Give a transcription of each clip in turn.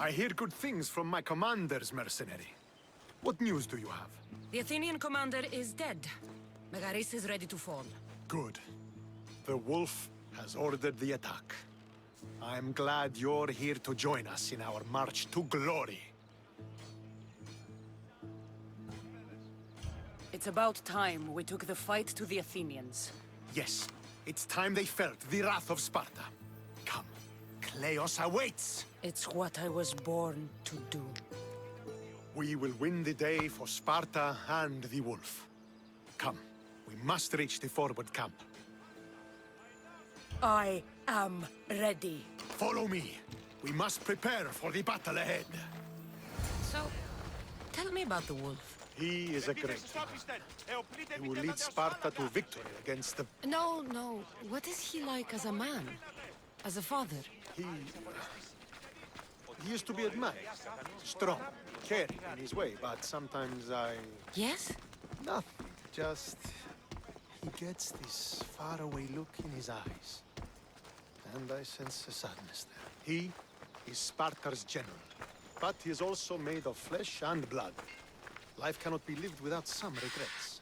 I hear good things from my commander's mercenary. What news do you have? The Athenian commander is dead. Megaris is ready to fall. Good. The wolf has ordered the attack. I'm glad you're here to join us in our march to glory. It's about time we took the fight to the Athenians. Yes, it's time they felt the wrath of Sparta. Come, Kleos awaits! It's what I was born to do. We will win the day for Sparta and the wolf. Come, we must reach the forward camp. I am ready. Follow me. We must prepare for the battle ahead. So, tell me about the wolf. He is a great man. He will lead Sparta to victory against the... No. What is he like as a man? As a father? He used to be admired. Strong, caring in his way, but sometimes I... Yes? Nothing. Just... he gets this faraway look in his eyes. And I sense a sadness there. He is Sparta's general, but he is also made of flesh and blood. Life cannot be lived without some regrets.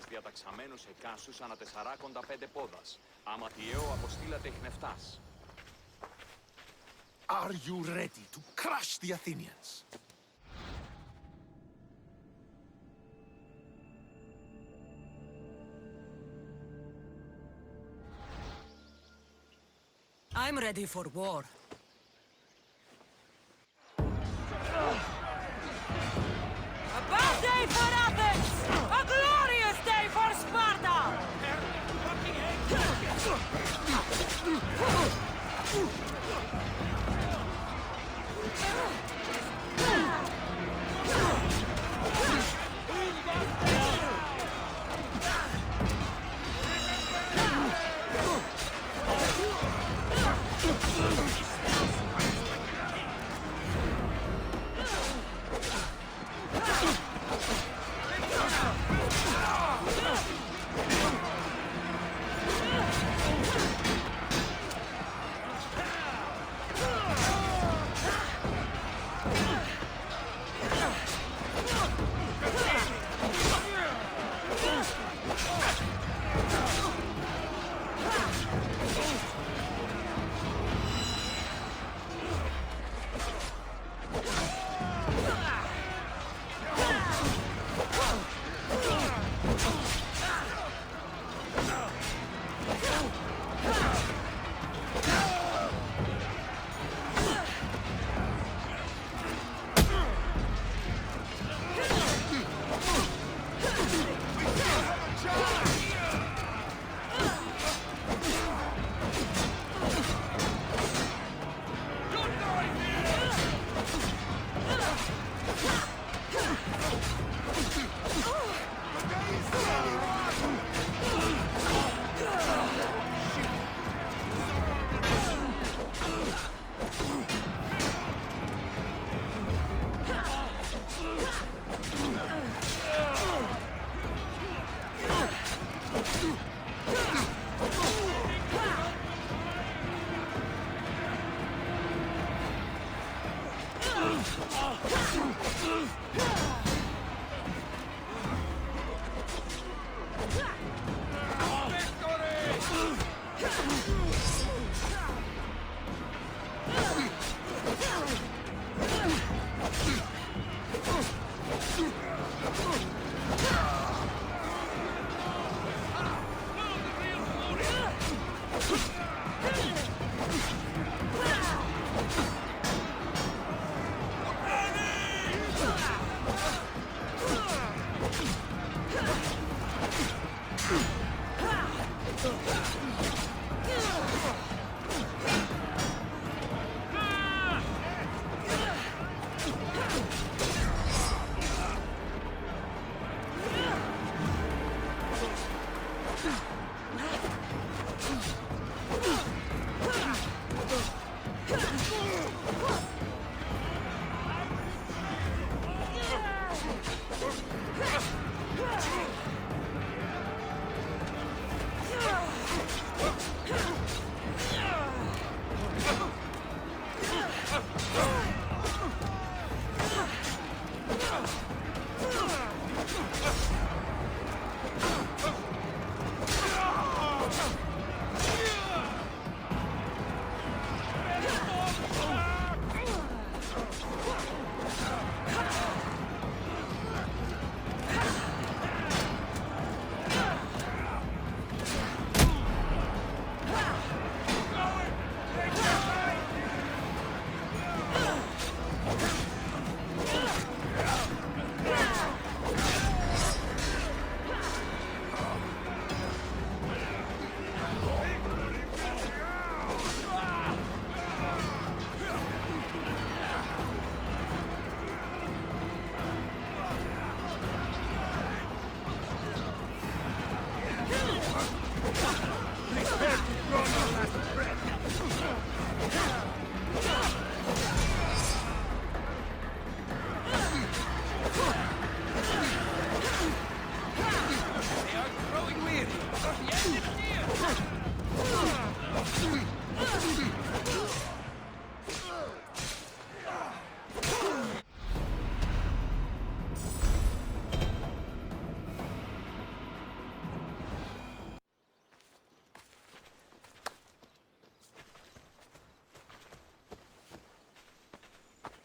Διαταξαμένους εκάσους ανά 45 πόδας. Άμα τιαίο αποστήλατε χνευτάς. Are you ready to crush the Athenians? I'm ready for war. A bad day for Athens! A glorious day for Sparta!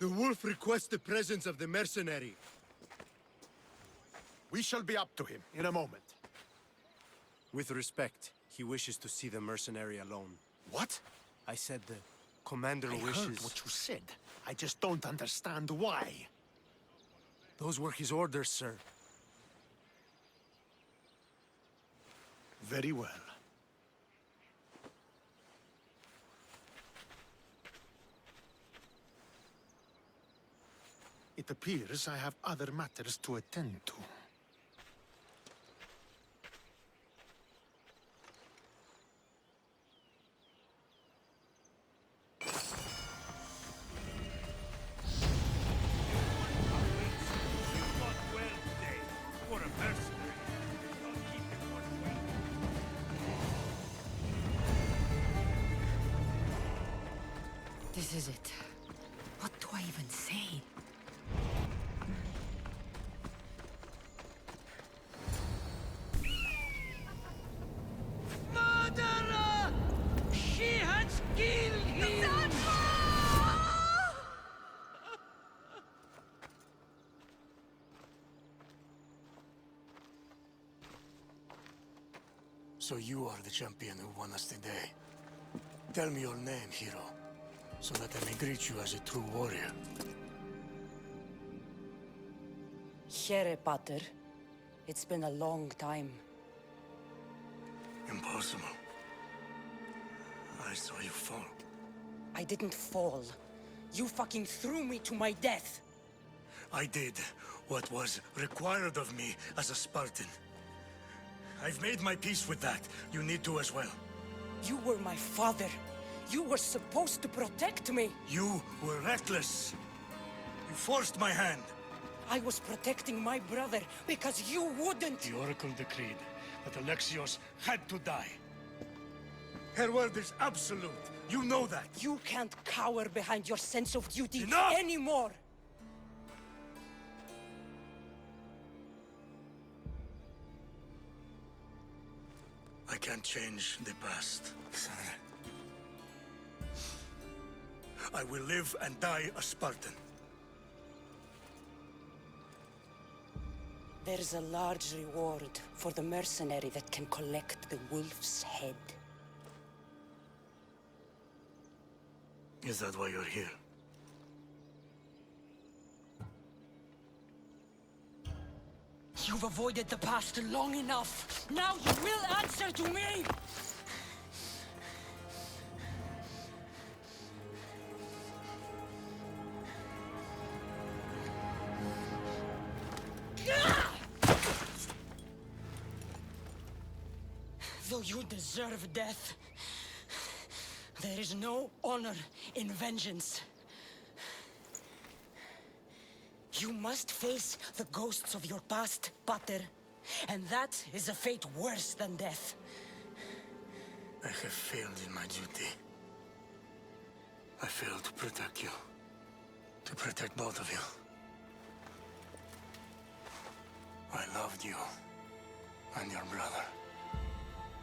The wolf requests the presence of the mercenary. We shall be up to him in a moment. With respect, he wishes to see the mercenary alone. What? I said the commander I wishes... heard what you said. I just don't understand why. Those were his orders, sir. Very well. It appears I have other matters to attend to. This is it. What do I even say? Murderer! She has killed him! So you are the champion who won us today. Tell me your name, hero, so that I may greet you as a true warrior. Here, Pater. It's been a long time. Impossible. I saw you fall. I didn't fall. You fucking threw me to my death. I did what was required of me as a Spartan. I've made my peace with that. You need to as well. You were my father. You were supposed to protect me. You were reckless. You forced my hand. I was protecting my brother because you wouldn't. The Oracle decreed that Alexios had to die. Her word is absolute. You know that. You can't cower behind your sense of duty Enough! anymore. I can't change the past, son. I will live and die a Spartan. There's a large reward for the mercenary that can collect the wolf's head. Is that why you're here? You've avoided the past long enough. Now you will answer to me! Though you deserve death, there is no honor in vengeance. You must face the ghosts of your past, Pater, and that is a fate worse than death. I have failed in my duty. I failed to protect you. To protect both of you. I loved you and your brother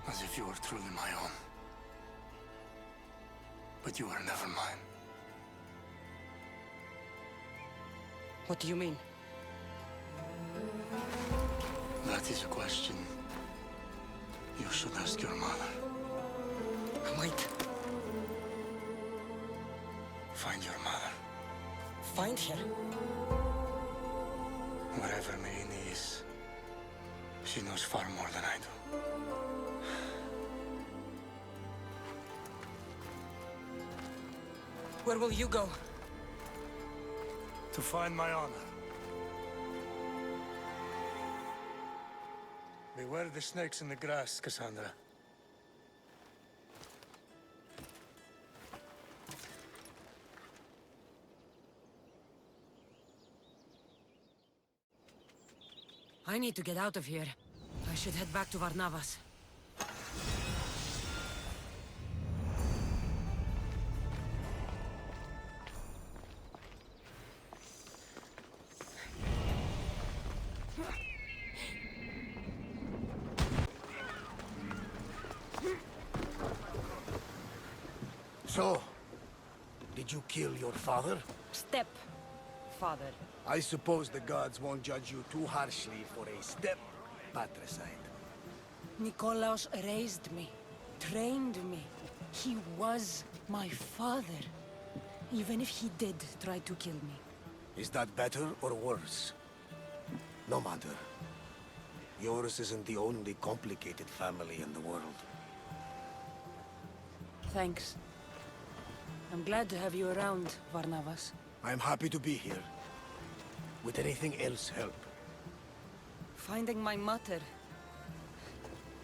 as if you were truly my own. But you were never mine. What do you mean? That is a question you should ask your mother. Wait. Find your mother. Find her? Wherever Merini is, she knows far more than I do. Where will you go? To find my honor. Beware the snakes in the grass, Cassandra. I need to get out of here. I should head back to Varnavas. So, Did you kill your father? Step-father. I suppose the gods won't judge you too harshly for a step-patricide. Nikolaos raised me, trained me. He was my father. Even if he did try to kill me. Is that better or worse? No matter. Yours isn't the only complicated family in the world. Thanks. I'm glad to have you around, Varnavas. I'm happy to be here. Would anything else help? Finding my mother.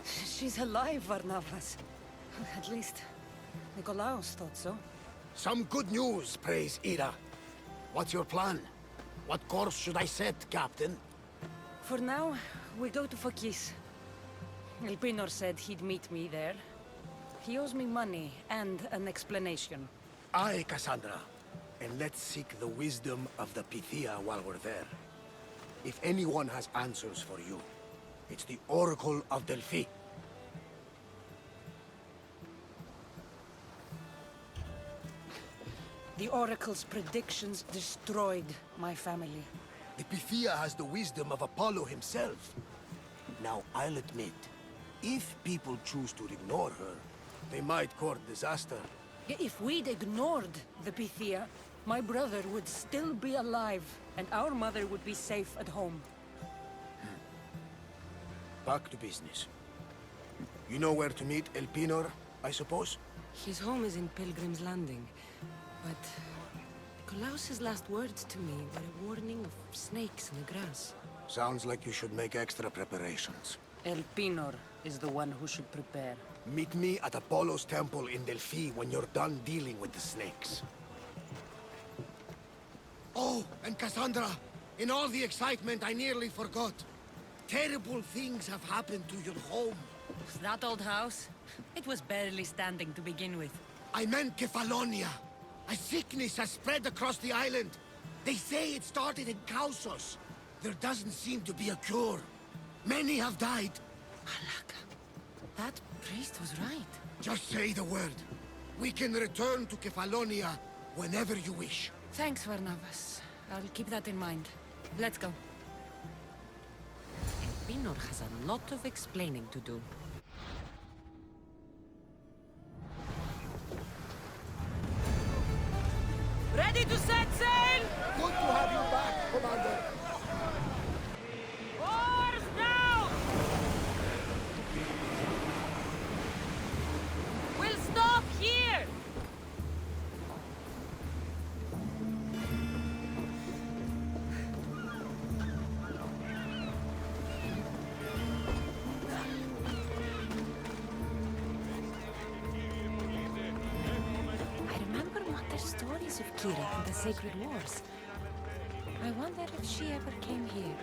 She's alive, Varnavas. At least, Nikolaos thought so. Some good news, praise Ira. What's your plan? What course should I set, Captain? For now, we go to Phokis. Elpinor said he'd meet me there. He owes me money and an explanation. Aye, Cassandra. And let's seek the wisdom of the Pythia while we're there. If anyone has answers for you, it's the Oracle of Delphi. The Oracle's predictions destroyed my family. The Pythia has the wisdom of Apollo himself. Now, I'll admit, if people choose to ignore her, they might court disaster. If we'd ignored the Pythia, my brother would still be alive, and our mother would be safe at home. Back to business. You know where to meet Elpinor, I suppose? His home is in Pilgrim's Landing, but Nikolaos's last words to me were a warning of snakes in the grass. Sounds like you should make extra preparations. Elpinor is the one who should prepare. Meet me at Apollo's temple in Delphi when you're done dealing with the snakes. Oh, and Cassandra, in all the excitement I nearly forgot. Terrible things have happened to your home. That old house? It was barely standing to begin with. I meant Kefalonia. A sickness has spread across the island. They say it started in Kausos. There doesn't seem to be a cure. Many have died. Alaka, that priest was right. Just say the word. We can return to Kefalonia whenever you wish. Thanks, Varnavas. I'll keep that in mind. Let's go. Elpinor has a lot of explaining to do. Ready to set sail! Good to have you back, Commander. Oars down! We'll stop here! I remember Mother's stories of Kira and the Sacred Wars. I wonder if she ever came here.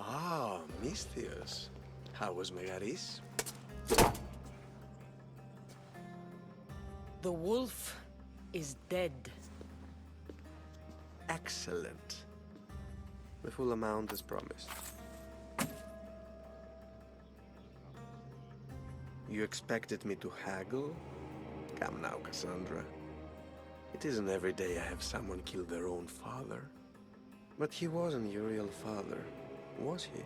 Ah, Misthios. How was Megaris? The wolf is dead. Excellent. The full amount as promised. You expected me to haggle? Come now, Cassandra. It isn't every day I have someone kill their own father. But he wasn't your real father, was he?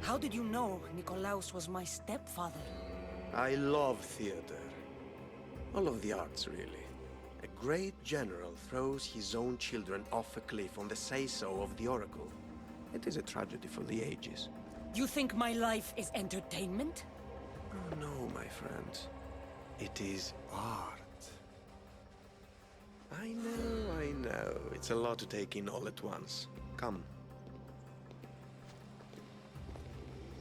How did you know Nikolaos was my stepfather? I love theater. All of the arts, really. A great general throws his own children off a cliff on the say-so of the Oracle. It is a tragedy for the ages. You think my life is entertainment? Oh, no, my friend. It is art. I know. It's a lot to take in all at once. Come.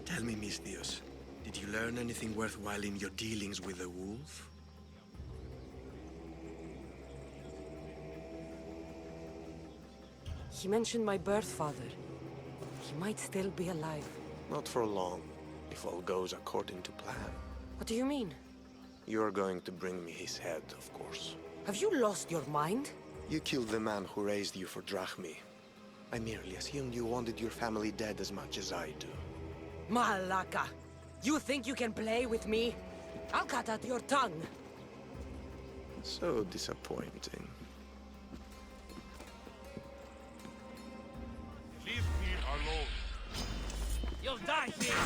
Tell me, Misthios, did you learn anything worthwhile in your dealings with the wolf? He mentioned my birth father. He might still be alive. Not for long, if all goes according to plan. What do you mean? You're going to bring me his head, of course. Have you lost your mind? You killed the man who raised you for Drachmi. I merely assumed you wanted your family dead as much as I do. Malaka! You think you can play with me? I'll cut out your tongue! So disappointing. Leave me alone. You'll die here!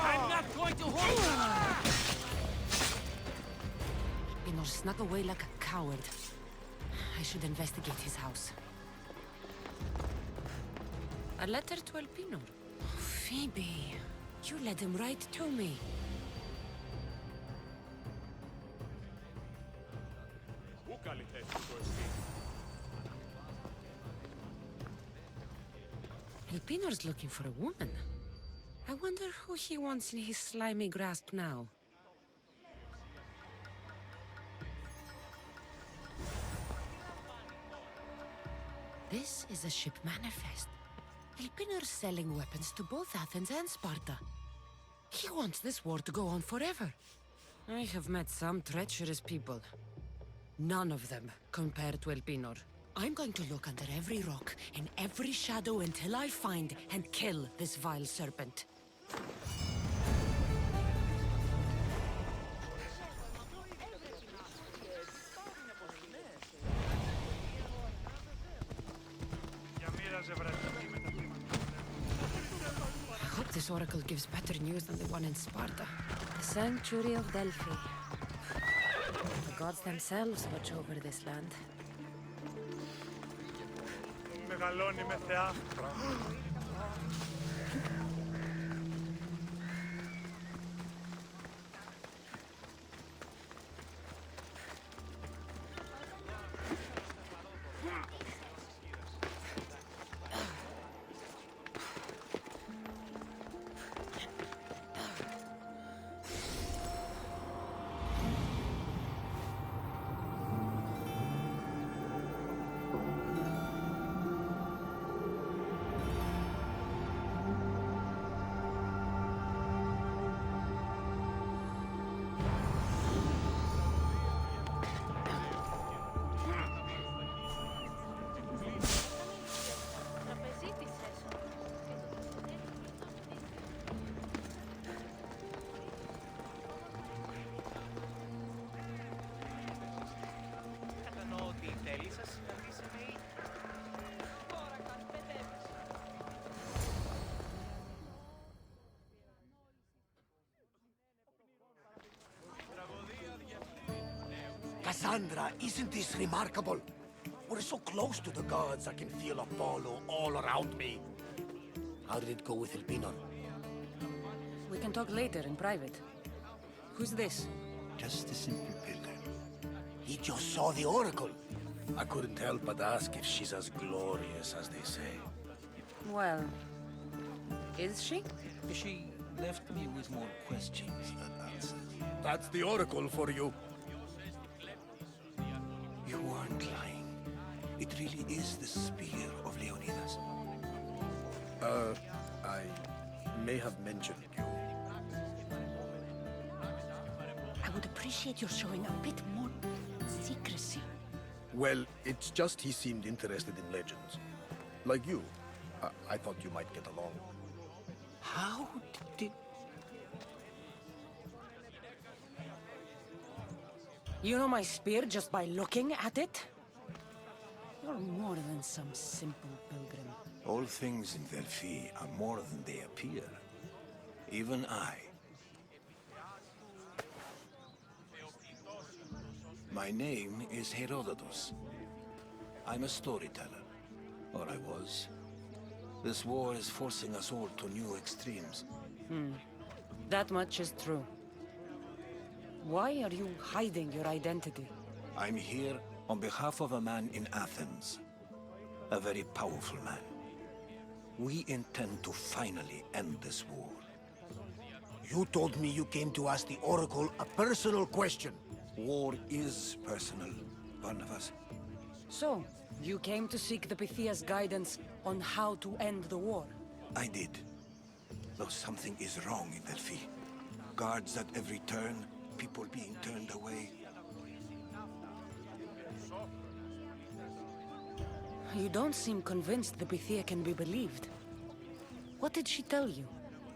I'm not going to hold you! Pinor snuck away like a coward. I should investigate his house. A letter to Elpinor. Phoebe, you let him write to me. Πού καλή θέση το εσύ. Elpinor's looking for a woman. I wonder who he wants in his slimy grasp now. This is a ship manifest. Elpinor's selling weapons to both Athens and Sparta. He wants this war to go on forever. I have met some treacherous people. None of them compared to Elpinor. I'm going to look under every rock, in every shadow until I find and kill this vile serpent. I hope this oracle gives better news than the one in Sparta. The sanctuary of Delphi. The gods themselves watch over this land. Μεγαλώνει με θεά. Cassandra, isn't this remarkable? We're so close to the gods, I can feel Apollo all around me. How did it go with Elpinor? We can talk later in private. Who's this? Just a simple pilgrim. He just saw the Oracle. I couldn't help but ask if she's as glorious as they say. Well, is she? She left me with more questions than answers. That's the Oracle for you. You weren't lying. It really is the spear of Leonidas. I may have mentioned you. I would appreciate your showing a bit more secrecy. Well, it's just he seemed interested in legends. Like you. I thought you might get along. How did... You know my spear just by looking at it? You're more than some simple pilgrim. All things in Delphi are more than they appear. Even I. My name is Herodotus. I'm a storyteller. Or I was. This war is forcing us all to new extremes. That much is true. Why are you hiding your identity? I'm here on behalf of a man in Athens. A very powerful man. We intend to finally end this war. You told me you came to ask the Oracle a personal question. War is personal, Barnabas. So, you came to seek the Pythia's guidance on how to end the war. I did. Though something is wrong in Delphi. Guards at every turn, people being turned away. You don't seem convinced the Pythia can be believed. What did she tell you?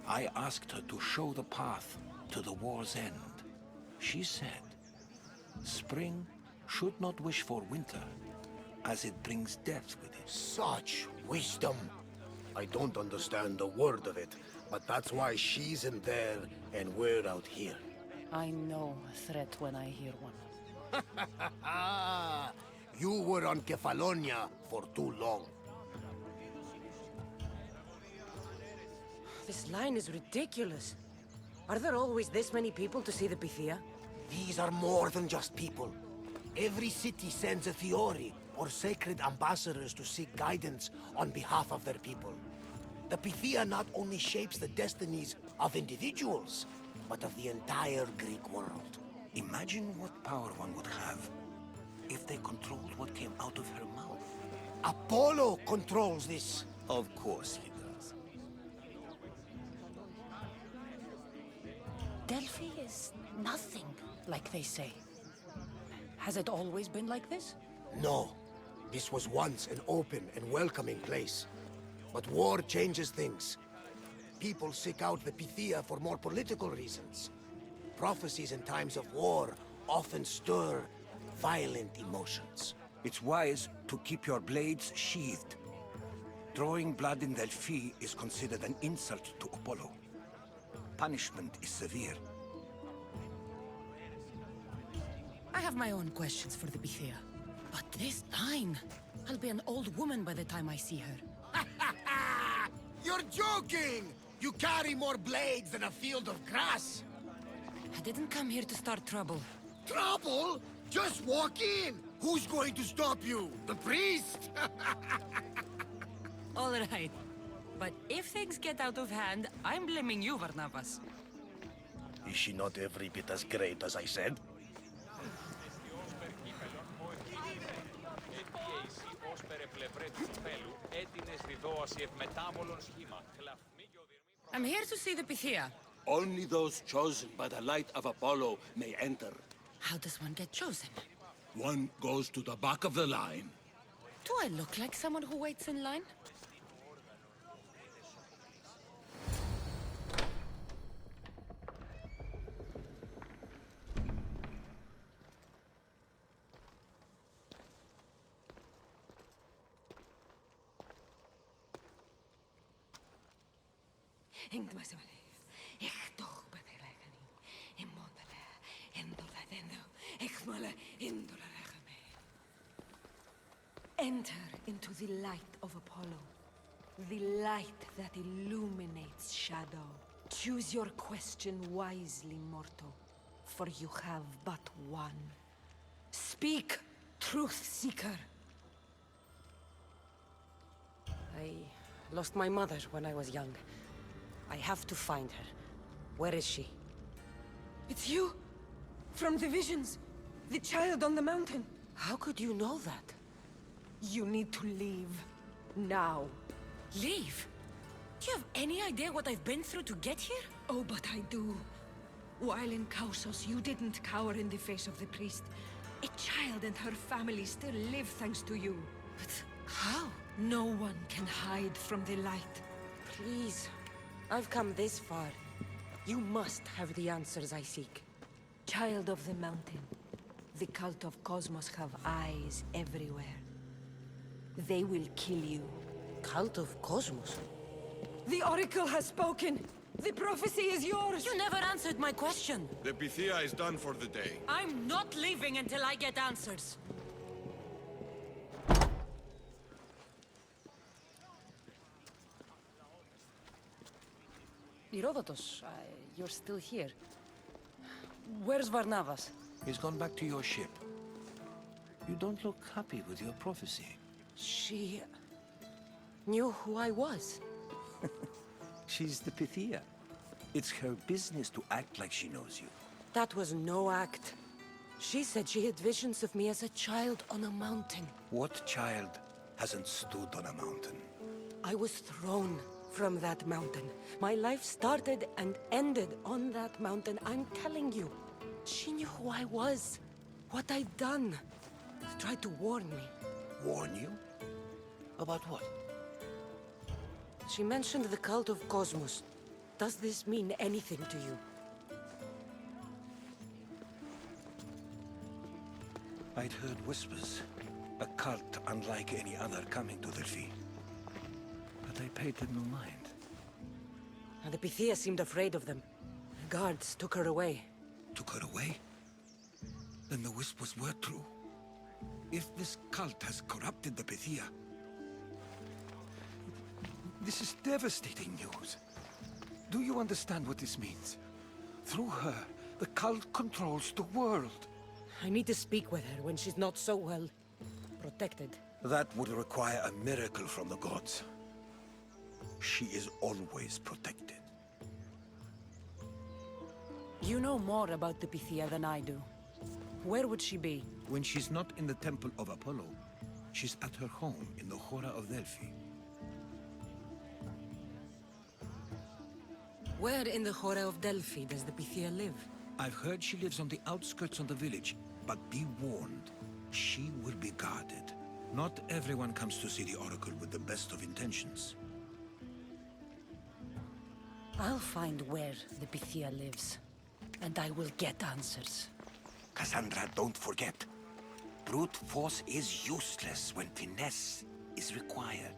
I asked her to show the path to the war's end. She said, spring should not wish for winter, as it brings death with it. Such wisdom. I don't understand a word of it, but that's why she's in there and we're out here. I know a threat when I hear one. You were on Kefalonia for too long. This line is ridiculous. Are there always this many people to see the Pythia? These are more than just people. Every city sends a Fiori, or sacred ambassadors to seek guidance on behalf of their people. The Pythia not only shapes the destinies of individuals, but of the entire Greek world. Imagine what power one would have if they controlled what came out of her mouth. Apollo controls this. Of course he does. Delphi is nothing, like they say. Has it always been like this? No. This was once an open and welcoming place. But war changes things. People seek out the Pythia for more political reasons. Prophecies in times of war often stir violent emotions. It's wise to keep your blades sheathed. Drawing blood in Delphi is considered an insult to Apollo. Punishment is severe. I have my own questions for the Pythia. But this line... I'll be an old woman by the time I see her. You're joking! You carry more blades than a field of grass! I didn't come here to start trouble. Trouble? Just walk in! Who's going to stop you? The priest? All right. But if things get out of hand, I'm blaming you, Barnabas. Is she not every bit as great as I said? I'm here to see the Pythia. Only those chosen by the light of Apollo may enter. How does one get chosen? One goes to the back of the line. Do I look like someone who waits in line? Enter into the light of Apollo. The light that illuminates shadow. Choose your question wisely, mortal, for you have but one. Speak, truth seeker. I lost my mother when I was young. I have to find her. Where is she? It's you! From the visions! The child on the mountain! How could you know that? You need to leave. Now. Leave? Do you have any idea what I've been through to get here? Oh, but I do. While in Kausos, you didn't cower in the face of the priest. A child and her family still live thanks to you. But how? No one can hide from the light. Please. I've come this far. You must have the answers I seek. Child of the mountain, The cult of Cosmos have eyes everywhere. They will kill you. Cult of Cosmos? The Oracle has spoken! The prophecy is yours! You never answered my question! The Pythia is done for the day. I'm not leaving until I get answers! Herodotus, you're still here. Where's Varnavas? He's gone back to your ship. You don't look happy with your prophecy. She... knew who I was. She's the Pythia. It's her business to act like she knows you. That was no act. She said she had visions of me as a child on a mountain. What child hasn't stood on a mountain? I was thrown from that mountain. My life started and ended on that mountain, I'm telling you. She knew who I was, what I'd done. She tried to warn me. Warn you? About what? She mentioned the cult of Cosmos. Does this mean anything to you? I'd heard whispers. A cult unlike any other coming to Delphi. But I paid them no mind. And the Pythia seemed afraid of them. Guards took her away. Took her away? Then the whispers were true. If this cult has corrupted the Pythia... This is devastating news. Do you understand what this means? Through her, the cult controls the world. I need to speak with her when she's not so well protected. That would require a miracle from the gods. She is always protected. You know more about the Pythia than I do. Where would she be? When she's not in the Temple of Apollo, she's at her home in the Hora of Delphi. Where in the Hora of Delphi does the Pythia live? I've heard she lives on the outskirts of the village, but be warned, she will be guarded. Not everyone comes to see the Oracle with the best of intentions. I'll find where the Pythia lives, and I will get answers. Cassandra, don't forget. Brute force is useless when finesse is required.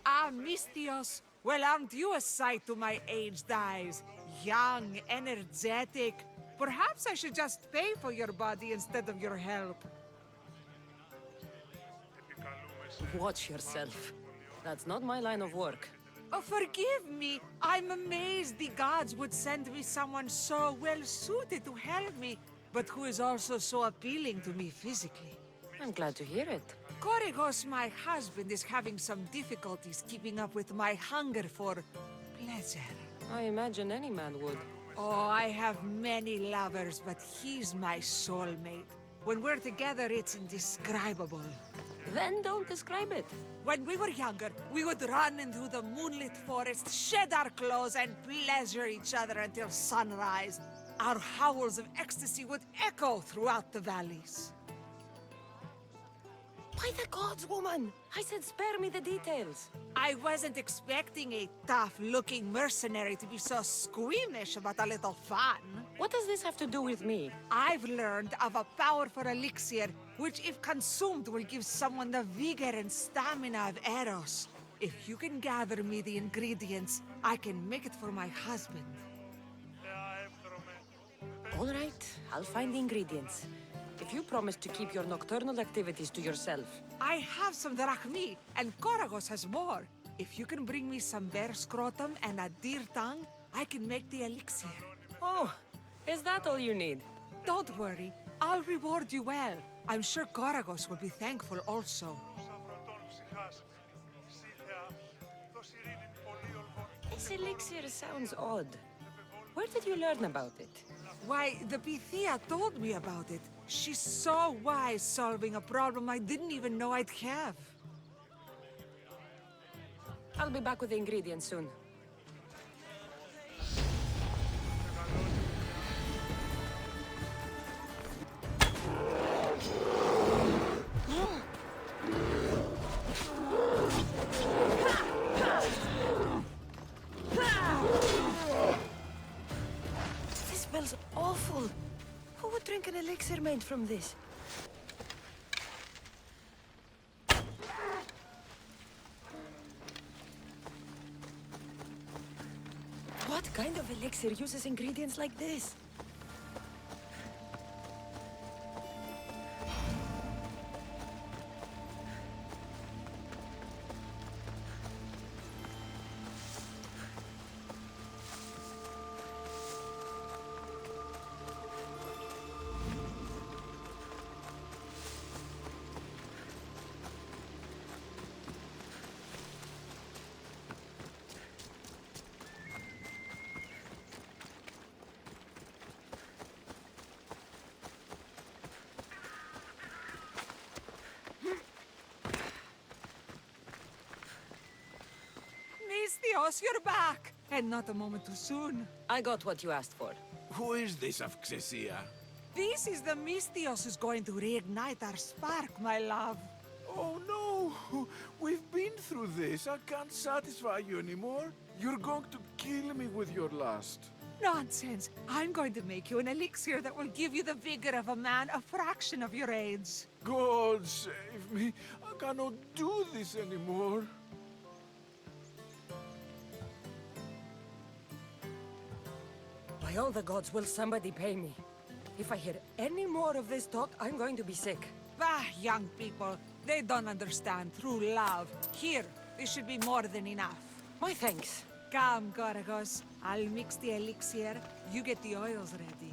Ah, Mystios. Well, aren't you a sight to my aged eyes? Young, energetic. Perhaps I should just pay for your body instead of your help. Watch yourself. That's not my line of work. Oh, forgive me. I'm amazed the gods would send me someone so well-suited to help me, but who is also so appealing to me physically. I'm glad to hear it. Korygos, my husband, is having some difficulties keeping up with my hunger for pleasure. I imagine any man would. Oh, I have many lovers, but he's my soulmate. When we're together, it's indescribable. Then don't describe it. When we were younger, we would run into the moonlit forest, shed our clothes, and pleasure each other until sunrise. Our howls of ecstasy would echo throughout the valleys. By the gods, woman! I said spare me the details. I wasn't expecting a tough-looking mercenary to be so squeamish about a little fun. What does this have to do with me? I've learned of a powerful elixir, which if consumed will give someone the vigor and stamina of Eros. If you can gather me the ingredients, I can make it for my husband. All right, I'll find the ingredients. If you promise to keep your nocturnal activities to yourself. I have some drachmi, and Korygos has more. If you can bring me some bear scrotum and a deer tongue, I can make the elixir. Oh, is that all you need? Don't worry, I'll reward you well. I'm sure Korygos will be thankful also. This elixir sounds odd. Where did you learn about it? Why, the Pythia told me about it. She's so wise solving a problem I didn't even know I'd have. I'll be back with the ingredients soon. elixir made from this? What kind of elixir uses ingredients like this? Misthios, you're back! And not a moment too soon. I got what you asked for. Who is this of Xesia? This is the Misthios who's going to reignite our spark, my love. Oh no! We've been through this. I can't satisfy you anymore. You're going to kill me with your lust. Nonsense. I'm going to make you an elixir that will give you the vigor of a man a fraction of your age. God save me. I cannot do this anymore. By all the gods, will somebody pay me? If I hear any more of this talk, I'm going to be sick. Ah, young people. They don't understand true love. Here, this should be more than enough. My thanks. Come, Gorgos. I'll mix the elixir. You get the oils ready.